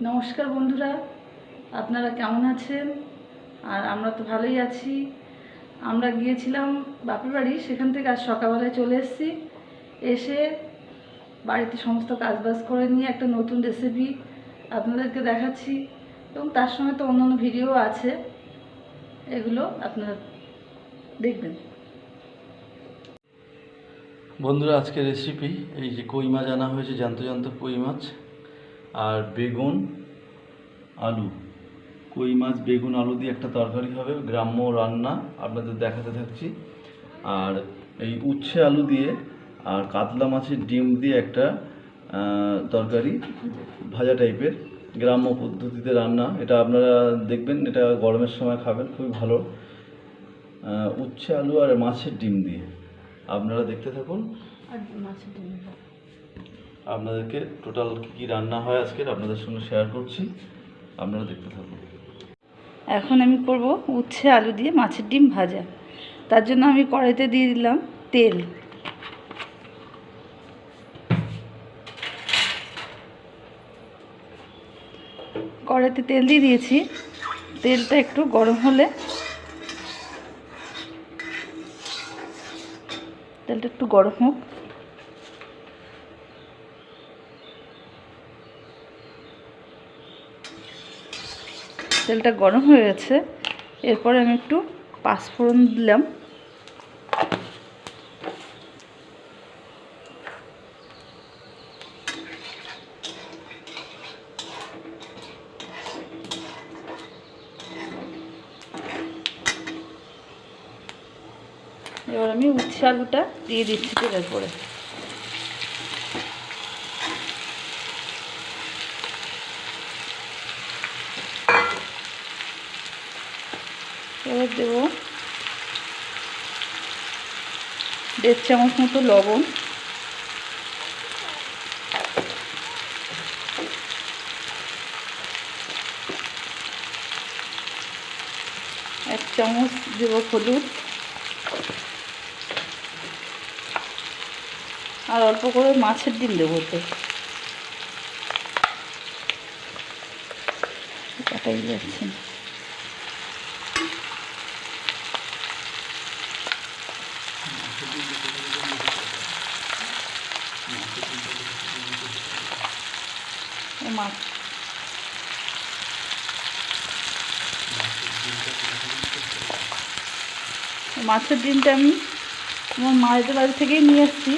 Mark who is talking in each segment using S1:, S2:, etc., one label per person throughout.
S1: নমস্কার বন্ধুরা, আপনারা কেমন আছেন? আর আমরা তো ভালোই আছি। আমরা গিয়েছিলাম বাপের বাড়ি, সেখান থেকে আজ সকালবেলায় চলে এসেছি। এসে বাড়িতে সমস্ত কাজবাজ করে নিয়ে একটা নতুন রেসিপি আপনাদেরকে দেখাচ্ছি, এবং তার সঙ্গে তো অন্যান্য ভিডিও আছে, এগুলো আপনারা দেখবেন।
S2: বন্ধুরা, আজকের রেসিপি এই যে কই মাছ আনা হয়েছে, জ্যান্ত জ্যান্ত কই মাছ আর বেগুন আলু। কই মাছ বেগুন আলু দিয়ে একটা তরকারি হবে, গ্রাম্য রান্না আপনাদের দেখাতে থাকছি। আর এই উচ্ছে আলু দিয়ে আর কাতলা মাছের ডিম দিয়ে একটা তরকারি, ভাজা টাইপের, গ্রাম্য পদ্ধতিতে রান্না। এটা আপনারা দেখবেন, এটা গরমের সময় খাবেন, খুবই ভালো। উচ্ছে আলু আর মাছের ডিম দিয়ে আপনারা দেখতে থাকুন। আপনাদেরকে টোটাল কী রান্না হয় আজকের আপনাদের সঙ্গে শেয়ার করছি, আপনারা দেখতে থাকুন।
S1: এখন আমি করব উচ্ছে আলু দিয়ে মাছের ডিম ভাজা। তার জন্য আমি কড়াইতে দিয়ে দিলাম তেল। কড়াইতে তেল দিয়ে দিয়েছি। তেলটা একটু গরম হলে, তেলটা একটু গরম হোক। তেলটা গরম হয়ে গেছে, এরপরে আমি একটু পাঁচফোড়ন দিলাম। এবার আমি উচ্ছে আলুটা দিয়ে দিচ্ছি তেলের পরে। এবার দেব 1.5 চামচ মতো লবণ, 1 চামচ দেব হলুদ, আর অল্প করে মাছের ডিম দেবো। তো কাটাই যাচ্ছে না। মাছের ডিমটা আমি আমার মায়েদের বাড়ি থেকেই নিয়ে এসেছি।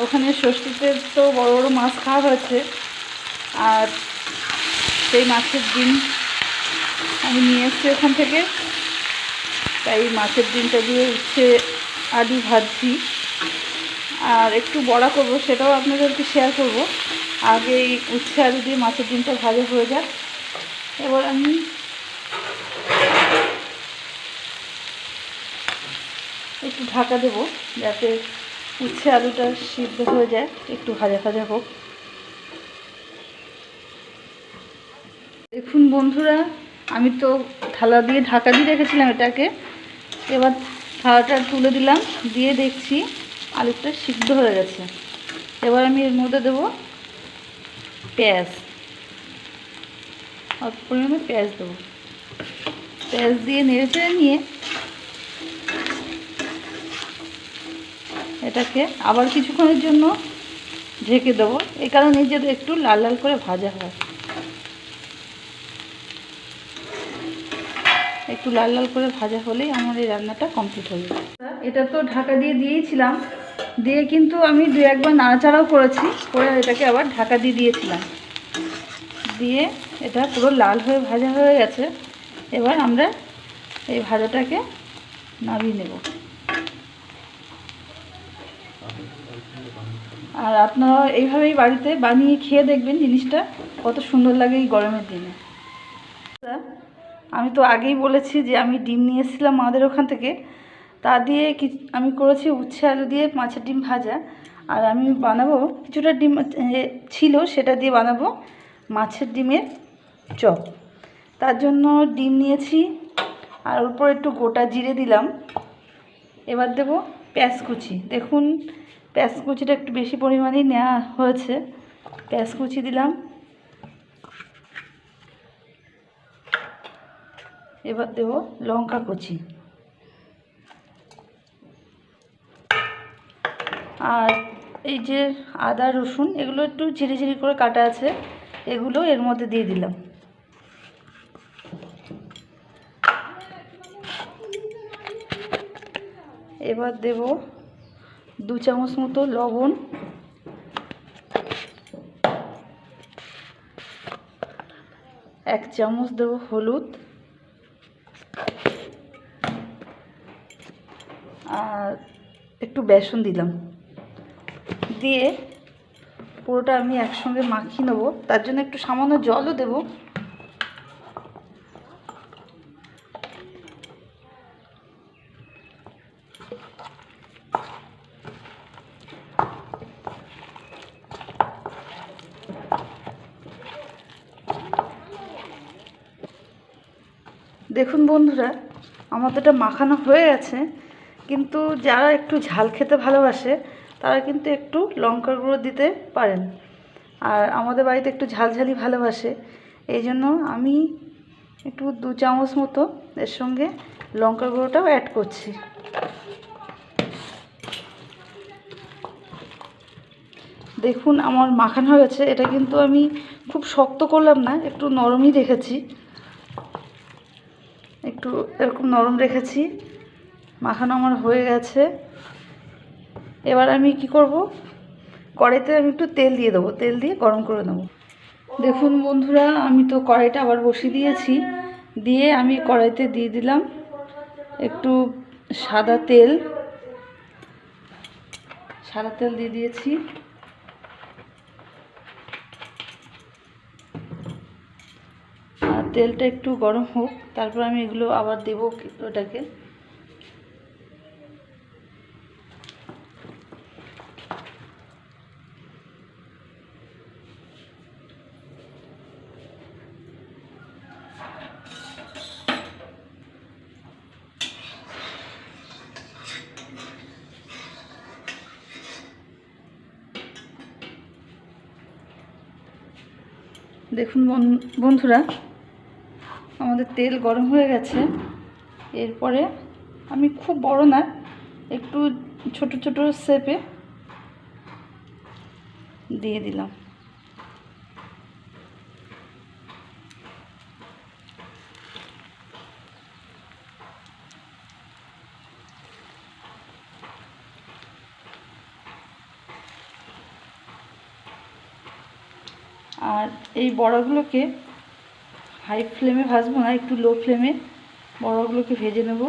S1: ওখানে ষষ্ঠীতে তো বড় বড় মাছ খাওয়া হয়েছে, আর সেই মাছের ডিম আমি নিয়ে এসেছি ওখান থেকে। তাই মাছের ডিমটা দিয়ে উচ্ছে আলু ভাজছি, আর একটু বড়া করব, সেটাও আপনাদেরকে শেয়ার করব। আগে এই উচ্ছে আলু দিয়ে মাছের ডিমটা ভাজা হয়ে যাক। এবার আমি একটু ঢাকা দেবো, যাতে উচ্ছে আলুটা সিদ্ধ হয়ে যায়, একটু ভাজা ভাজা হোক। দেখুন বন্ধুরা, আমি তো থালা দিয়ে ঢাকা দিয়ে রেখেছিলাম এটাকে। এবার থালাটা তুলে দিলাম, দিয়ে দেখছি আলুটা সিদ্ধ হয়ে গেছে। এবার আমি এর মধ্যে দেবো পেঁয়াজ, অল্প পরিমাণে পেঁয়াজ দেবো। পেঁয়াজ দিয়ে নেড়ে চেড়ে নিয়ে এটাকে আবার কিছুক্ষণের জন্য ঢেকে দেবো, এই কারণে যাতে একটু লাল লাল করে ভাজা হয়। একটু লাল লাল করে ভাজা হলেই আমার এই রান্নাটা কমপ্লিট হয়ে যাবে। এটা তো ঢাকা দিয়ে দিয়েছিলাম, দিয়ে কিন্তু আমি 2-1 বার নাড়াচাড়াও করেছি, করে এটাকে আবার ঢাকা দিয়ে দিয়েছিলাম। দিয়ে এটা পুরো লাল হয়ে ভাজা হয়ে গেছে। এবার আমরা এই ভাজাটাকে নামিয়ে নেব। আর আপনারা এইভাবেই বাড়িতে বানিয়ে খেয়ে দেখবেন, জিনিসটা কত সুন্দর লাগে এই গরমের দিনে। আমি তো আগেই বলেছি যে আমি ডিম নিয়ে এসেছিলাম আমাদের ওখান থেকে, তা দিয়ে আমি করেছি উচ্ছে আলু দিয়ে মাছের ডিম ভাজা। আর আমি বানাবো, কিছুটা ডিম ছিল, সেটা দিয়ে বানাবো মাছের ডিমের চপ। তার জন্য ডিম নিয়েছি, আর উপর একটু গোটা জিরে দিলাম। এবার দেব পেঁয়াজ কুচি। দেখুন পেঁয়াজ কুচিটা একটু বেশি পরিমাণেই নেওয়া হয়েছে। পেঁয়াজ কুচি দিলাম, এবার দেব লঙ্কা কুচি, আর এই যে আদা রসুন এগুলো একটু ঝিরি ঝিরি করে কাটা আছে, এগুলো এর মধ্যে দিয়ে দিলাম। এবার দেব 2 চামচ মতো লবণ, 1 চামচ দেব হলুদ, আর একটু বেসন দিলাম। দিয়ে পুরোটা আমি একসঙ্গে মাখিয়ে নেবো, তার জন্য একটু সামান্য জলও দেব। দেখুন বন্ধুরা, আমাদের এটা মাখানো হয়ে গেছে, কিন্তু যারা একটু ঝাল খেতে ভালোবাসে তারা কিন্তু একটু লঙ্কার গুঁড়ো দিতে পারেন। আর আমাদের বাড়িতে একটু ঝালঝালি ভালোবাসে, এই জন্য আমি একটু 2 চামচ মতো এর সঙ্গে লঙ্কার গুঁড়োটাও অ্যাড করছি। দেখুন আমার মাখানো হয়ে গেছে। এটা কিন্তু আমি খুব শক্ত করলাম না, একটু নরমই রেখেছি, একটু এরকম নরম রেখেছি। মাখানো আমার হয়ে গেছে। এবার আমি কি করব, কড়াইতে আমি একটু তেল দিয়ে দেবো, তেল দিয়ে গরম করে নেব। দেখুন বন্ধুরা, আমি তো কড়াইটা আবার বসিয়ে দিয়েছি, দিয়ে আমি কড়াইতে দিয়ে দিলাম একটু সাদা তেল দিয়ে দিয়েছি। আর তেলটা একটু গরম হোক, তারপর আমি এগুলো আবার দেবো ওটাকে। দেখুন বন্ধুরা, আমাদের তেল গরম হয়ে গেছে। এরপরে আমি খুব বড় না, একটু ছোট ছোট শেপে দিয়ে দিলাম। আর এই বড়াগুলোকে হাই ফ্লেমে ভাজবো না, একটু লো ফ্লেমে বড়াগুলোকে ভেজে নেব।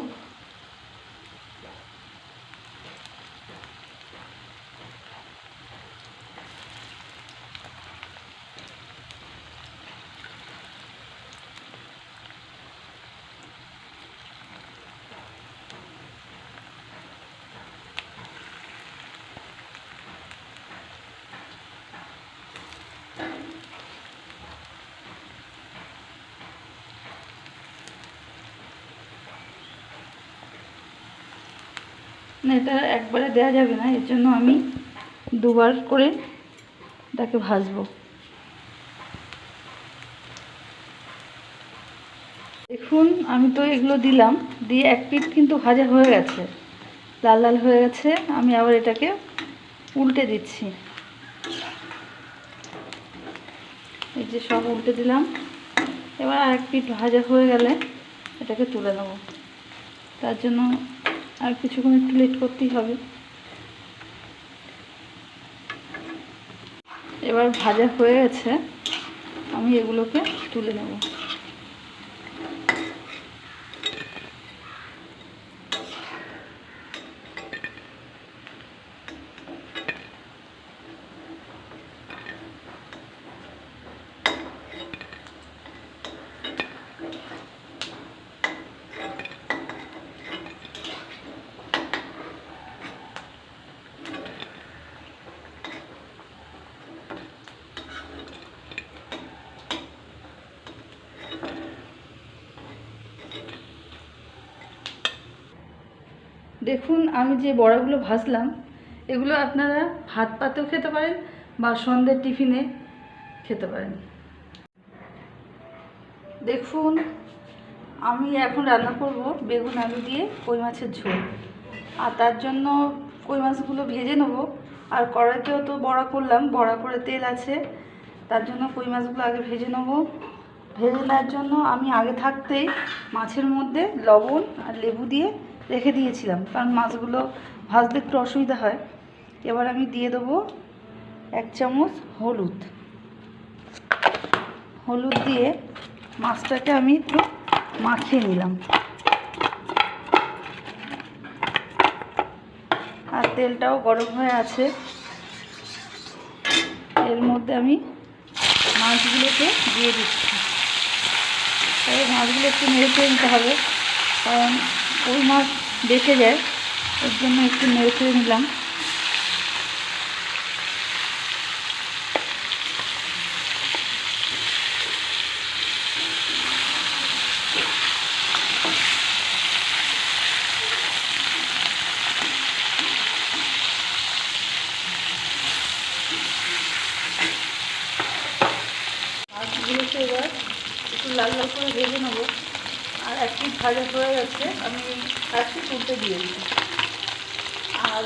S1: না, এটা একবারে দেওয়া যাবে না, এর জন্য আমি দুবার করে এটাকে ভাজবো। দেখুন আমি তো এগুলো দিলাম, দিয়ে এক পিঠ কিন্তু ভাজা হয়ে গেছে, লাল লাল হয়ে গেছে। আমি আবার এটাকে উল্টে দিচ্ছি। এই যে সব উল্টে দিলাম। এবার আর এক পিঠ ভাজা হয়ে গেলে এটাকে তুলে নেব, তার জন্য আর কিছুক্ষণ একটু লেট করতেই হবে। এবার ভাজা হয়ে গেছে, আমি এগুলোকে তুলে নেব। দেখুন আমি যে বড়াগুলো ভাজলাম, এগুলো আপনারা ভাত পাতেও খেতে পারেন বা সন্ধ্যের টিফিনে খেতে পারেন। দেখুন আমি এখন রান্না করব বেগুন আলু দিয়ে কই মাছের ঝোল। আর তার জন্য কই মাছগুলো ভেজে নেব। আর কড়াইতেও তো বড়া করলাম, বড়া করে তেল আছে, তার জন্য কই মাছগুলো আগে ভেজে নেব। ভেজে নেওয়ার জন্য আমি আগে থাকতেই মাছের মধ্যে লবণ আর লেবু দিয়ে রেখে দিয়েছিলাম, কারণ মাছগুলো ভাজতে একটু অসুবিধা হয়। এবার আমি দিয়ে দেবো 1 চামচ হলুদ। হলুদ দিয়ে মাছটাকে আমি একটু মাখিয়ে নিলাম। আর তেলটাও গরম হয়ে আছে, এর মধ্যে আমি মাছগুলোকে দিয়ে দিচ্ছি। তবে মাছগুলো একটু নেড়ে চেড়ে নিতে হবে, কারণ ওই মাছ বেঁচে যায়, এর জন্য একটু নেড়ে চেড়ে নিলাম। মাছগুলোকে এবার একটু লাল লাল করে ভেজে নেবো। আর এক পিঠ ভাজা হয়ে গেছে, আমি এক পিঠ উল্টে দিয়ে দিই। আর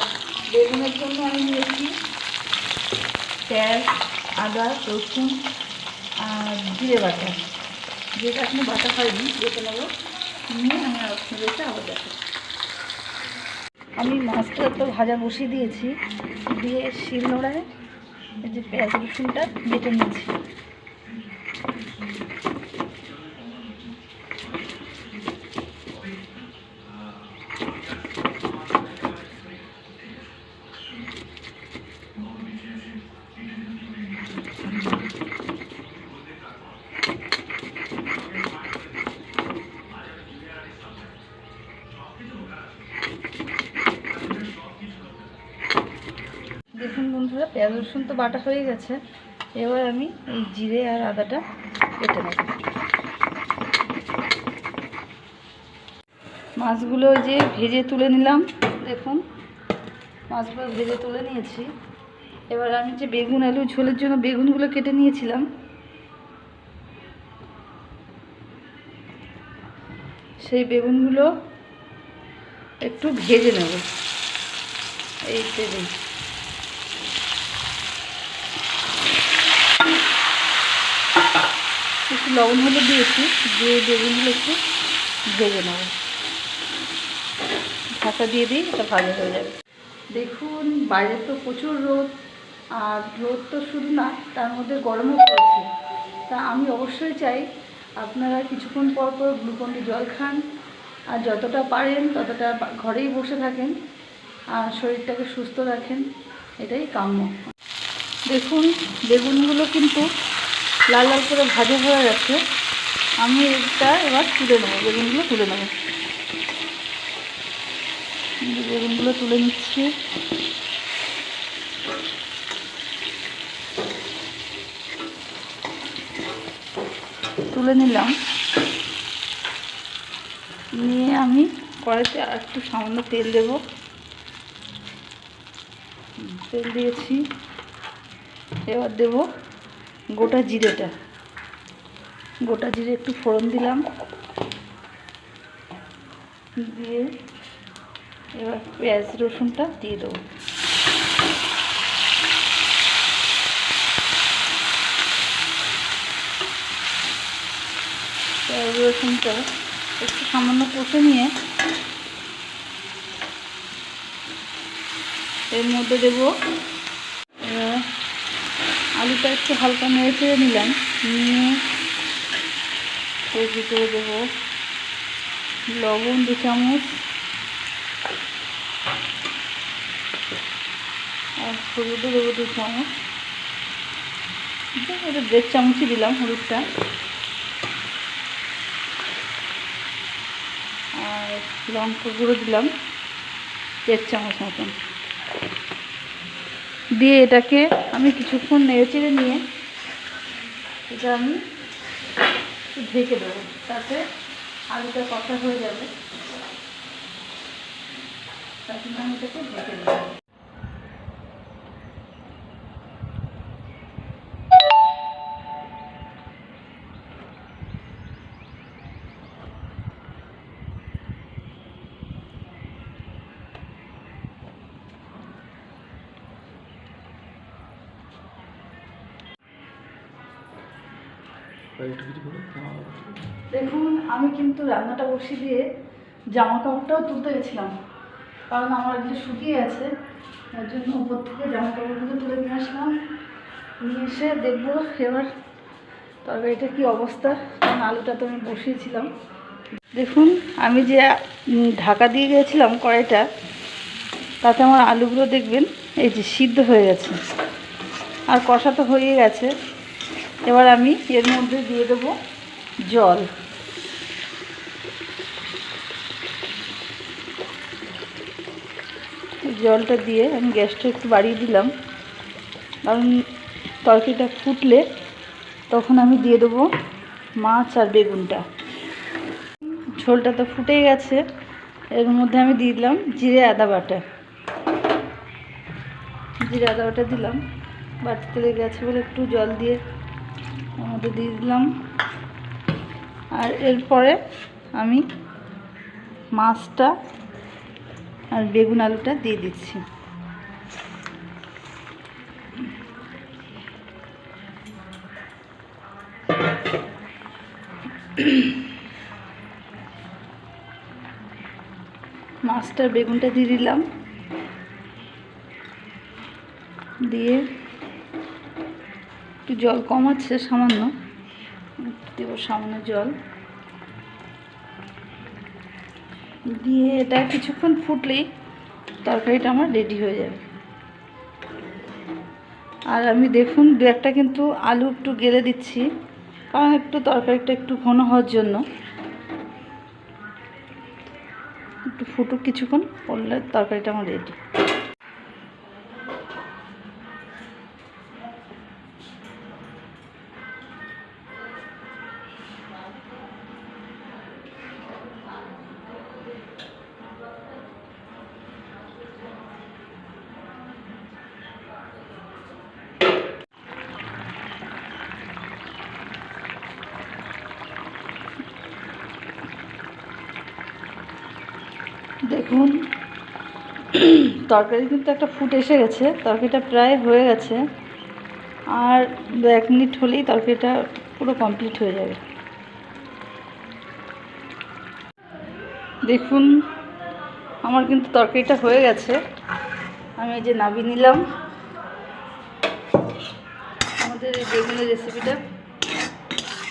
S1: বেগুনের জন্য আমি নিয়েছি পেঁয়াজ, আদা, রসুন আর জিরে বাটা, যেটা এখনো বাটা হয়নি, বেটে নেবো। নিয়ে আমি আপনাদেরকে আবার দেখাচ্ছি। আমি মাছটা তো ভাজা বসিয়ে দিয়েছি, দিয়ে শিলনোড়ায় এই যে পেঁয়াজ রসুনটা বেটে নিয়েছি। দেখুন বন্ধুরা, পেঁয়াজ রসুন তো বাটা হয়ে গেছে। এবার আমি এই জিরে আর আদাটা বেটে নেব। মাছগুলো যে ভেজে তুলে নিলাম, দেখুন মাছগুলো ভেজে তুলে নিয়েছি। এবার আমি যে বেগুন আলু ঝোলের জন্য বেগুনগুলো কেটে নিয়েছিলাম, সেই বেগুনগুলো একটু ভেজে নেব এই তেলে। একটু লবণ হলুদ দিয়েছি, দিয়ে বেগুনগুলো একটু ভেজে নেব। ঢাকা দিয়ে দিই, এটা ভাজা হয়ে যাবে। দেখুন বাইরে তো প্রচুর রোদ, আর রোদ তো শুধু না, তার মধ্যে গরমও পড়েছে। তা আমি অবশ্যই চাই আপনারা কিছুক্ষণ পর পর গ্লুকন-ডি জল খান, আর যতটা পারেন ততটা ঘরেই বসে থাকেন, আর শরীরটাকে সুস্থ রাখেন, এটাই কাম্য। দেখুন বেগুনগুলো কিন্তু লাল লাল করে ভাজা হয়ে গেছে। আমি এটা এবার তুলে নেবো, বেগুনগুলো তুলে নেবো। বেগুনগুলো তুলে নিচ্ছি। তুলে নিলাম, নিয়ে আমি কড়াইতে আর একটু সামান্য তেল দেব। তেল দিয়েছি, এবার দেব গোটা জিরেটা। গোটা জিরে একটু ফোড়ন দিলাম, দিয়ে এবার পেঁয়াজ রসুনটা দিয়ে দেবো। পেঁয়াজ রসুনটা একটু সামান্য কষে নিয়ে এর মধ্যে দেবো আলুটা একটু হালকা নেড়ে চেড়ে নিলাম। নিয়ে এর ভিতরে দেবো লবণ 2 চামচ, আর হলুদও দেবো 2 চামচ। এটা 1.5 চামচই দিলাম হলুদটা। আর লঙ্কা গুঁড়ো দিলাম 1 চামচ মতন। দিয়ে এটাকে আমি কিছুক্ষণ নেড়ে চেড়ে নিয়ে এটা আমি ঢেকে দেবো, তাতে আলুটা কষা হয়ে যাবে। তার জন্য আমি এটাকে ঢেকে দেবো। দেখুন, আমি কিন্তু রান্নাটা বসিয়ে দিয়ে জামা কাপড়টাও তুলতে গেছিলাম, কারণ আমার যে শুকিয়ে আছে, তার জন্য উপর থেকে জামা কাপড়গুলো তুলে নিয়ে আসলাম। নিয়ে এসে দেখবো এবার তরকারিটা কী অবস্থা, কারণ আলুটা তো আমি বসিয়েছিলাম। দেখুন, আমি যে ঢাকা দিয়ে গিয়েছিলাম কড়াইটা, তাতে আমার আলুগুলো দেখবেন এই যে সিদ্ধ হয়ে গেছে, আর কষা তো হয়ে গেছে। এবার আমি এর মধ্যে দিয়ে দেবো জল। জলটা দিয়ে আমি গ্যাসটা একটু বাড়িয়ে দিলাম, কারণ তরকারিটা ফুটলে তখন আমি দিয়ে দেবো মাছ আর বেগুনটা। ঝোলটা তো ফুটেই গেছে, এর মধ্যে আমি দিয়ে দিলাম জিরে আদা বাটা। জিরে আদা বাটা দিলাম, বাড়তে লেগে গেছে বলে একটু জল দিয়ে ওর মধ্যে দিয়ে দিলাম। আর এরপরে আমি মাছটা আর বেগুন আলুটা দিয়ে দিচ্ছি। মাছটা বেগুনটা দিয়ে দিলাম, দিয়ে একটু জল কম আছে সামান্য, দেবো সামান্য জল দিয়ে এটা কিছুক্ষণ ফুটলেই তরকারিটা আমার রেডি হয়ে যাবে। আর আমি দেখুন দু একটা কিন্তু আলু একটু গেলে দিচ্ছি, কারণ একটু তরকারিটা একটু ঘন হওয়ার জন্য। একটু ফুটুক কিছুক্ষণ, পড়লে তরকারিটা আমার রেডি। দেখুন, তরকারি কিন্তু একটা ফুট এসে গেছে, তরকারিটা প্রায় হয়ে গেছে। আর 1 মিনিট হলেই তরকারিটা পুরো কমপ্লিট হয়ে যাবে। দেখুন, আমার কিন্তু তরকারিটা হয়ে গেছে, আমি এই যে নামিয়ে নিলাম। আমাদের এই বেগুনের রেসিপিটা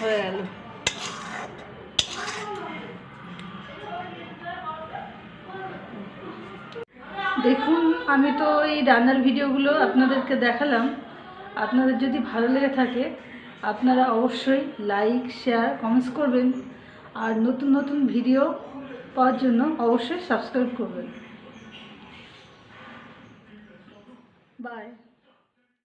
S1: হয়ে গেল। দেখুন, আমি তো এই রান্নার ভিডিওগুলো আপনাদেরকে দেখালাম। আপনাদের যদি ভালো লেগে থাকে, আপনারা অবশ্যই লাইক, শেয়ার, কমেন্টস করবেন। আর নতুন নতুন ভিডিও পাওয়ার জন্য অবশ্যই সাবস্ক্রাইব করবেন। বাই।